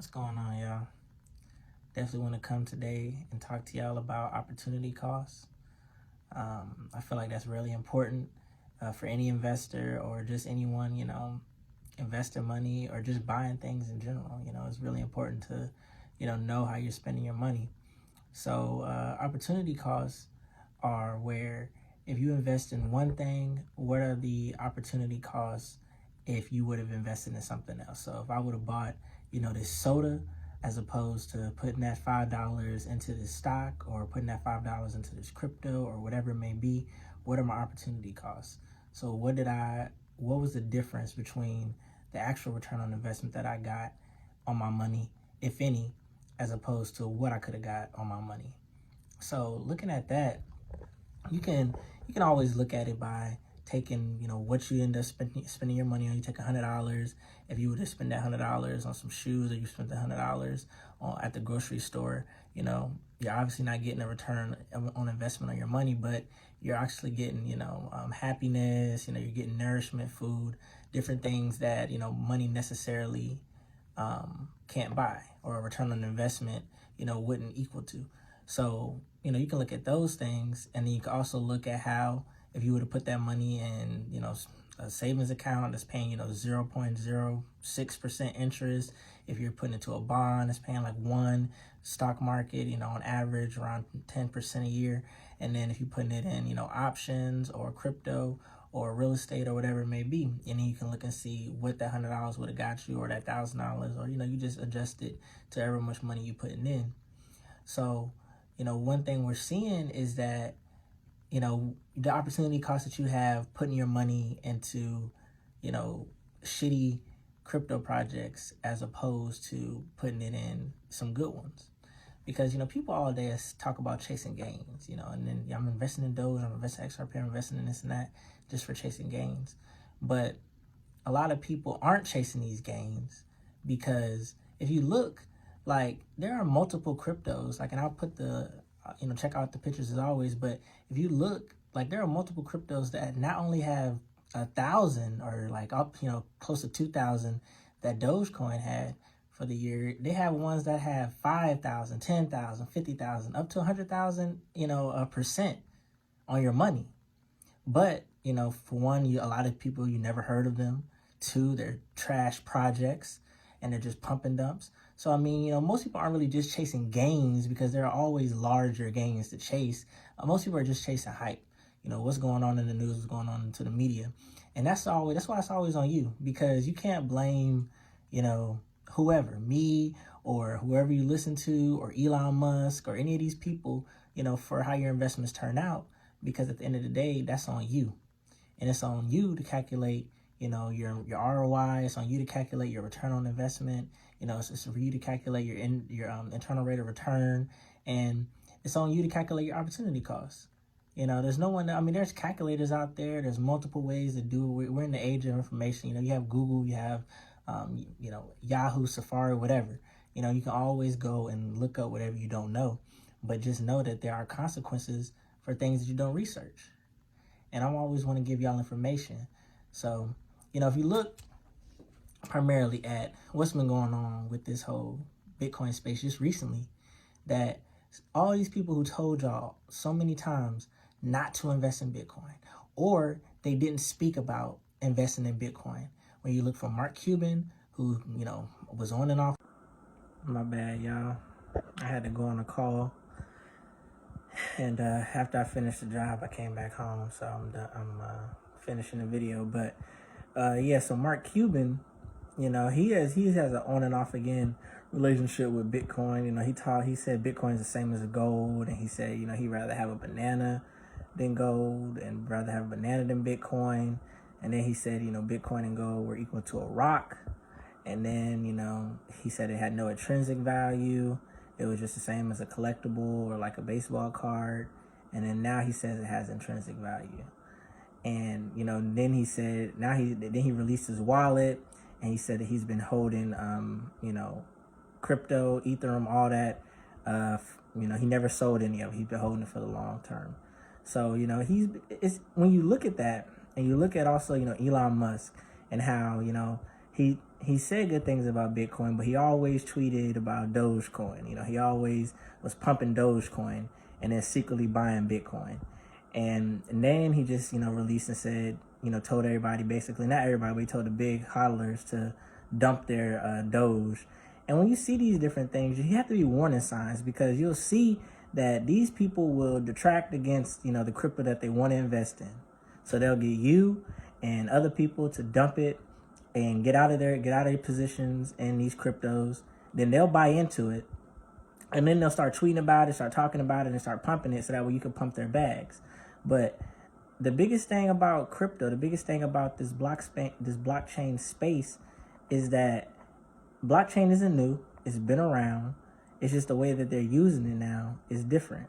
What's going on, y'all? Definitely want to come today and talk to y'all about opportunity costs. I feel like that's really important for any investor or just anyone, investing money or just buying things in general. It's really important to, know how you're spending your money. So, opportunity costs are where if you invest in one thing, what are the opportunity costs if you would have invested in something else? So, if I would have bought, this soda as opposed to putting that $5 into this stock or putting that $5 into this crypto or whatever it may be, what are my opportunity costs? So, what was the difference between the actual return on investment that I got on my money, if any, as opposed to what I could have got on my money? So looking at that, you can always look at it by taking what you end up spending your money on. You take $100. If you were to spend that $100 on some shoes, or you spent $100 at the grocery store, you're obviously not getting a return on investment on your money, but you're actually getting happiness. You're getting nourishment, food, different things that money necessarily can't buy, or a return on investment wouldn't equal to. So you can look at those things, and then you can also look at how if you were to put that money in a savings account that's paying 0.06% interest, if you're putting it to a bond that's paying like one, stock market on average around 10% a year, and then if you're putting it in options or crypto or real estate or whatever it may be, and then you can look and see what that $100 would have got you, or that $1,000, or you just adjust it to however much money you're putting in. So one thing we're seeing is that the opportunity cost that you have putting your money into shitty crypto projects as opposed to putting it in some good ones. Because people all day talk about chasing gains, and then I'm investing in Doge, I'm investing in XRP, I'm investing in this and that just for chasing gains. But a lot of people aren't chasing these gains, because if you look, like, there are multiple cryptos, like, and I'll put the check out the pictures as always, but if you look, like, there are multiple cryptos that not only have 1,000 or like up close to 2,000 that Dogecoin had for the year. They have ones that have 5,000, 10,000, 50,000, up to 100,000 percent on your money. But for one, a lot of people, you never heard of them. Two, they're trash projects and they're just pump and dumps. So I mean, most people aren't really just chasing gains, because there are always larger gains to chase. Most people are just chasing hype. What's going on in the news, what's going on into the media, and that's why it's always on you, because you can't blame whoever, me or whoever you listen to, or Elon Musk or any of these people for how your investments turn out, because at the end of the day, that's on you, and it's on you to calculate your ROI. It's on you to calculate your return on investment. It's for you to calculate your internal rate of return, and it's on you to calculate your opportunity costs. There's no one. I mean, there's calculators out there. There's multiple ways to do it. We're in the age of information. You have Google, you have Yahoo, Safari, whatever. You can always go and look up whatever you don't know, but just know that there are consequences for things that you don't research. And I always want to give y'all information. So if you look primarily at what's been going on with this whole Bitcoin space just recently, that all these people who told y'all so many times not to invest in Bitcoin, or they didn't speak about investing in Bitcoin. When you look for Mark Cuban, who, was on and off. My bad, y'all. I had to go on a call. And after I finished the job, I came back home. So I'm finishing the video. But so Mark Cuban, he has an on and off again relationship with Bitcoin. He said Bitcoin is the same as gold, and he said he'd rather have a banana than gold, and rather have a banana than Bitcoin. And then he said Bitcoin and gold were equal to a rock, and then he said it had no intrinsic value. It was just the same as a collectible or like a baseball card. And then now he says it has intrinsic value. And then he said then he released his wallet, and he said that he's been holding crypto, Ethereum, all that. He never sold any of it. He's been holding it for the long term. So it's when you look at that, and you look at also Elon Musk, and how he said good things about Bitcoin, but he always tweeted about Dogecoin. You know, he always was pumping Dogecoin and then secretly buying Bitcoin. And then he just, released and said, told everybody, basically, not everybody, but he told the big hodlers to dump their Doge. And when you see these different things, you have to be warning signs, because you'll see that these people will detract against, the crypto that they want to invest in. So they'll get you and other people to dump it and get out of their positions in these cryptos. Then they'll buy into it. And then they'll start tweeting about it, start talking about it, and start pumping it so that way you can pump their bags. But the biggest thing about crypto, the biggest thing about this blockchain space is that blockchain isn't new. It's been around. It's just the way that they're using it now is different.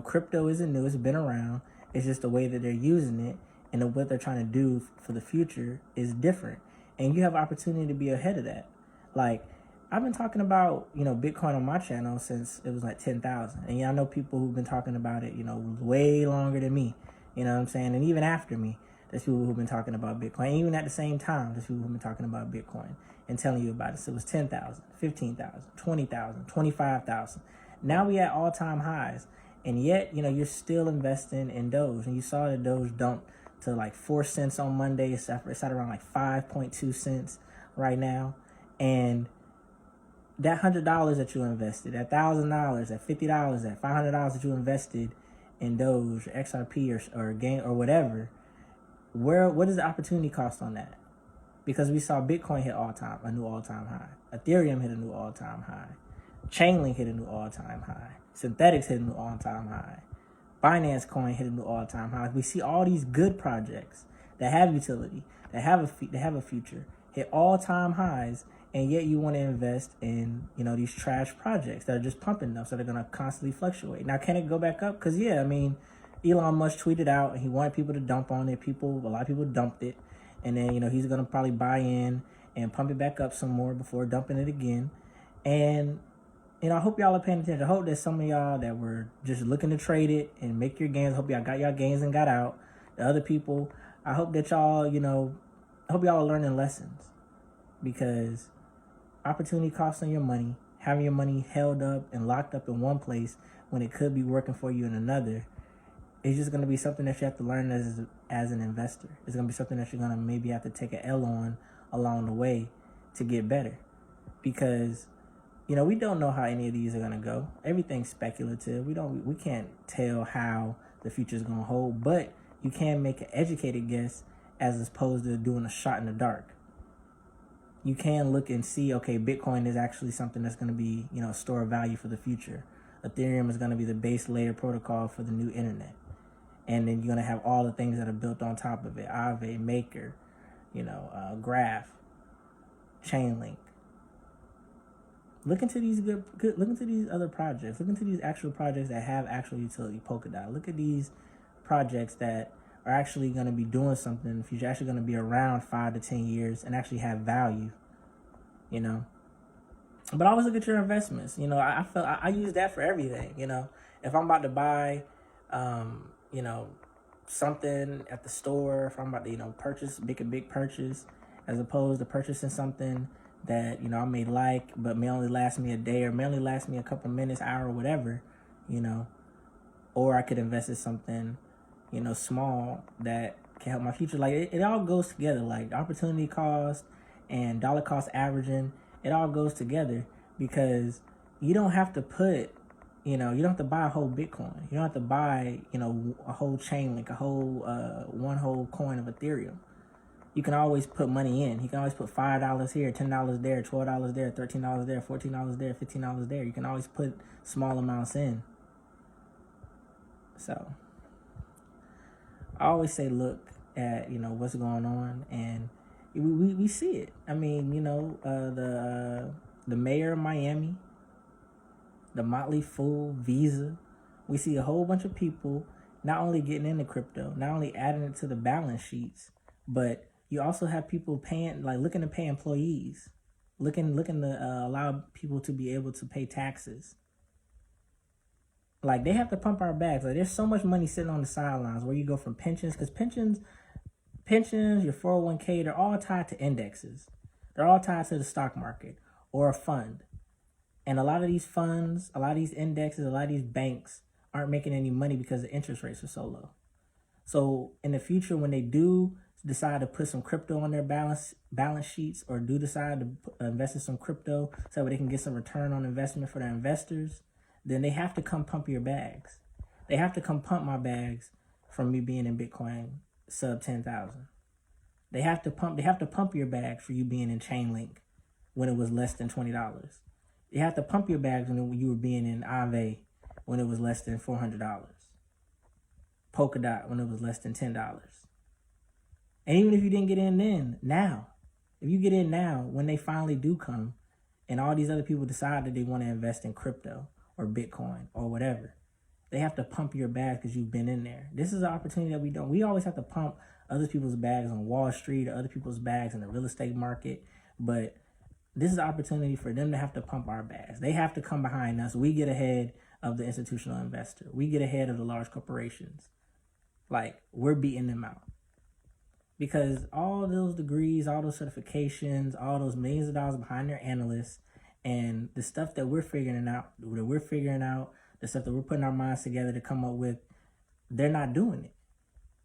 Crypto isn't new. It's been around. It's just the way that they're using it and what they're trying to do for the future is different. And you have opportunity to be ahead of that. Like, I've been talking about, Bitcoin on my channel since it was like 10,000. And I know people who've been talking about it, way longer than me. You know what I'm saying? And even after me, there's people who've been talking about Bitcoin. Even at the same time, there's people who've been talking about Bitcoin and telling you about it. So it was 10,000, 15,000, 20,000, 25,000. Now we at all-time highs. And yet, you're still investing in Doge. And you saw the Doge dump to like 4 cents on Monday. It's at around like 5.2 cents right now. And that $100 that you invested, that $1,000, that $50, that $500 that you invested in Doge, XRP, or Game or whatever, what is the opportunity cost on that? Because we saw Bitcoin hit a new all-time high. Ethereum hit a new all-time high. Chainlink hit a new all-time high. Synthetics hit a new all-time high. Binance Coin hit a new all-time high. We see all these good projects that have utility, that have a future, hit all-time highs, and yet you want to invest in, these trash projects that are just pumping them, so they're going to constantly fluctuate. Now, can it go back up? Because, Elon Musk tweeted out and he wanted people to dump on it. A lot of people dumped it. And then, he's going to probably buy in and pump it back up some more before dumping it again. And, I hope y'all are paying attention. I hope that some of y'all that were just looking to trade it and make your gains, I hope y'all got y'all gains and got out. The other people, I hope that y'all, I hope y'all are learning lessons. Because opportunity costs on your money, having your money held up and locked up in one place when it could be working for you in another, it's just going to be something that you have to learn as an investor. It's going to be something that you're going to maybe have to take an L on along the way to get better. Because, we don't know how any of these are going to go. Everything's speculative. We can't tell how the future is going to hold, but you can make an educated guess as opposed to doing a shot in the dark. You can look and see, okay, Bitcoin is actually something that's going to be, a store of value for the future. Ethereum is going to be the base layer protocol for the new internet. And then you're going to have all the things that are built on top of it. Aave, Maker, Graph, Chainlink. Look into these look into these other projects. Look into these actual projects that have actual utility. Polkadot. Look at these projects that are actually going to be doing something in the future, actually going to be around 5 to 10 years and actually have value, But always look at your investments. I use that for everything, If I'm about to buy, something at the store, if I'm about to, make a big purchase, as opposed to purchasing something that, I may like, but may only last me a day or may only last me a couple minutes, hour, whatever, or I could invest in something, small that can help my future. Like it all goes together, like opportunity cost and dollar cost averaging, it all goes together because you don't have to put, you don't have to buy a whole Bitcoin. You don't have to buy, a whole Chainlink, one whole coin of Ethereum. You can always put money in. You can always put $5 here, $10 there, $12 there, $13 there, $14 there, $15 there. You can always put small amounts in. So I always say, look at, what's going on, and we see it. I mean, the mayor of Miami, the Motley Fool, Visa, we see a whole bunch of people not only getting into crypto, not only adding it to the balance sheets, but you also have people looking to pay employees, looking to allow people to be able to pay taxes. Like, they have to pump our bags. Like, there's so much money sitting on the sidelines where you go from pensions, because pensions, your 401k, they're all tied to indexes. They're all tied to the stock market or a fund. And a lot of these funds, a lot of these indexes, a lot of these banks aren't making any money because the interest rates are so low. So in the future, when they do decide to put some crypto on their balance sheets, or do decide to invest in some crypto so that they can get some return on investment for their investors, then they have to come pump your bags. They have to come pump my bags from me being in Bitcoin sub 10,000. They have to pump your bags for you being in Chainlink when it was less than $20. You have to pump your bags when you were being in Aave when it was less than $400. Polkadot when it was less than $10. And even if you didn't get in then, now, if you get in now, when they finally do come, and all these other people decide that they want to invest in crypto or Bitcoin or whatever, they have to pump your bag because you've been in there. This is an opportunity that we don't. We always have to pump other people's bags on Wall Street or other people's bags in the real estate market, but this is an opportunity for them to have to pump our bags. They have to come behind us. We get ahead of the institutional investor. We get ahead of the large corporations. Like, we're beating them out. Because all those degrees, all those certifications, all those millions of dollars behind their analysts, and the stuff that we're figuring out, the stuff that we're putting our minds together to come up with, they're not doing it.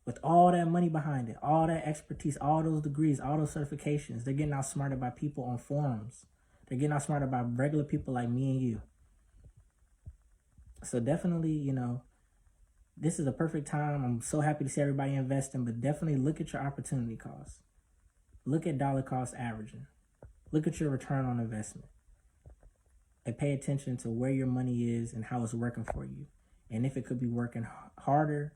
With all that money behind it, all that expertise, all those degrees, all those certifications, they're getting outsmarted by people on forums. They're getting outsmarted by regular people like me and you. So definitely, this is a perfect time. I'm so happy to see everybody investing, but definitely look at your opportunity costs. Look at dollar cost averaging. Look at your return on investment. And pay attention to where your money is and how it's working for you. And if it could be working harder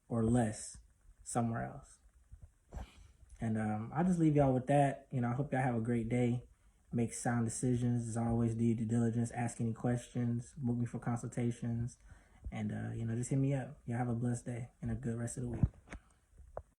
or less somewhere else. And I'll just leave y'all with that. I hope y'all have a great day. Make sound decisions. As always, do your due diligence. Ask any questions. Book me for consultations. And, just hit me up. Y'all have a blessed day and a good rest of the week.